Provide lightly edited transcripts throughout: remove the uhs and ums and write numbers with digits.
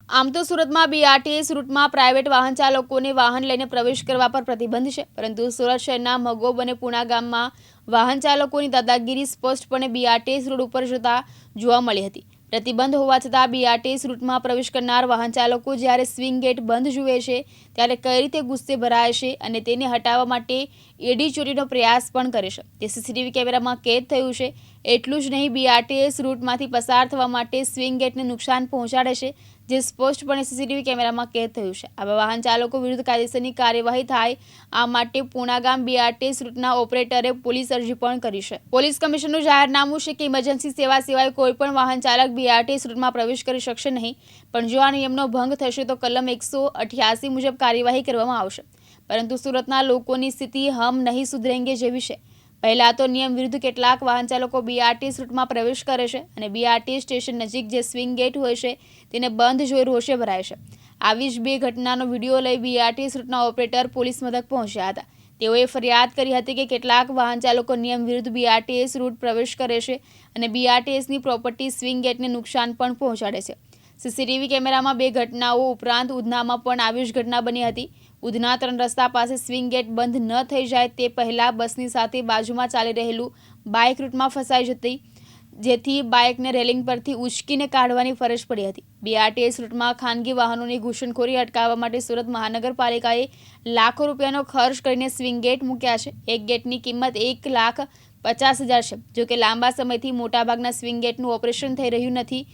આમ તો સુરતમાં બીઆરટીએસ રૂટમાં પ્રાઇવેટ વાહન ચાલકોને વાહન લઈને પ્રવેશ કરવા પર પ્રતિબંધ છે, પરંતુ સુરત શહેરના મગોબ અને પુણા ગામમાં વાહન ચાલકોની દાદાગીરી સ્પષ્ટપણે બીઆરટીએસ રૂટ ઉપર જતા જોવા મળી હતી. પ્રતિબંધ હોવા છતાં બીઆરટીએસ રૂટમાં પ્રવેશ કરનાર વાહન ચાલકો જ્યારે સ્વિંગ ગેટ બંધ જુએ છે ત્યારે કઈ રીતે ગુસ્સે ભરાય છે અને તેને હટાવવા માટે એડી ચોરીનો પ્રયાસ પણ કરે છે તે સીસીટીવી કેમેરામાં કેદ થયું છે. એટલું જ નહીં, બીઆરટીએસ રૂટમાંથી પસાર થવા માટે સ્વિંગ ગેટને નુકસાન પહોંચાડે છે, જે સ્પષ્ટપણે સીસીટીવી કેમેરામાં કેદ થયું છે. આવા વાહન ચાલકો વિરુદ્ધ કાયદેસરની કાર્યવાહી થાય આ માટે પુણા ગામ બીઆરટીએસ રૂટના ઓપરેટરે પોલીસ અરજી પણ કરી છે. પોલીસ કમિશનરનું જાહેરનામું છે કે ઇમરજન્સી સેવા સિવાય કોઈપણ વાહન ચાલક બીઆરટીએસ રૂટમાં પ્રવેશ કરી શકશે નહીં, પણ જો આ નિયમનો ભંગ થશે તો કલમ 188 મુજબ કાર્યવાહી કરવામાં આવશે. પરંતુ સુરતના લોકોની સ્થિતિ હમ નહીં સુધરેંગે જેવી છે. પહેલા તો નિયમ વિરુદ્ધ કેટલાક વાહન ચાલકો બીઆરટીએસ રૂટમાં પ્રવેશ કરે છે અને બીઆરટીએસ સ્ટેશન નજીક જે સ્વિંગ ગેટ હોય છે તેને બંધ જોઈ રોષે ભરાય છે. આવી જ બે ઘટનાનો વિડીયો લઈ બીઆરટીએસ રૂટના ઓપરેટર પોલીસ મથક પહોંચ્યા હતા. તેઓએ ફરિયાદ કરી હતી કે કેટલાક વાહન ચાલકો નિયમ વિરુદ્ધ બીઆરટીએસ રૂટ પ્રવેશ કરે છે અને બીઆરટીએસની પ્રોપર્ટી સ્વિંગ ગેટને નુકસાન પણ પહોંચાડે છે. સીસીટીવી કેમેરામાં બે ઘટનાઓ ઉપરાંત ઉધનામાં પણ આવી જ ઘટના બની હતી. ઉધના 3 રસ્તા પાસે સ્વિંગ ગેટ બંધ ન થઈ જાય તે પહેલાં બસની સાથે બાજુમાં ચાલી રહેલું બાઇક રૂટમાં ફસાઈ જતી, જેથી બાઇકને રેલિંગ પરથી ઉંચકીને કાઢવાની ફરજ પડી હતી. બીઆરટીએસ રૂટમાં ખાનગી વાહનોની ઘૂસણખોરી અટકાવવા માટે સુરત મહાનગરપાલિકાએ લાખો રૂપિયાનો ખર્ચ કરીને સ્વિંગ ગેટ મૂક્યા છે. એક ગેટની કિંમત 1,50,000 છે. જોકે લાંબા સમયથી મોટાભાગના સ્વિંગ ગેટનું ઓપરેશન થઈ રહ્યું નથી.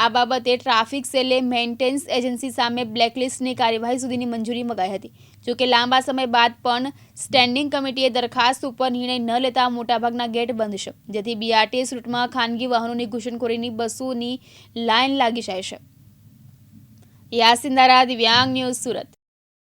આ બાબતે ટ્રાફિક સેલે મેન્ટેનન્સ એજન્સી સામે બ્લેકલિસ્ટની કાર્યવાહી સુધીની મંજૂરી મગાઈ હતી. જોકે લાંબા સમય બાદ પણ સ્ટેન્ડિંગ કમિટીએ દરખાસ્ત ઉપર નિર્ણય ન લેતા મોટાભાગના ગેટ બંધ છે, જેથી બીઆરટીએસ રૂટમાં ખાનગી વાહનોની ઘૂસણખોરીની બસોની લાઇન લાગી જાય છે. યાસીન દારા, દિવ્યાંગ ન્યૂઝ, સુરત.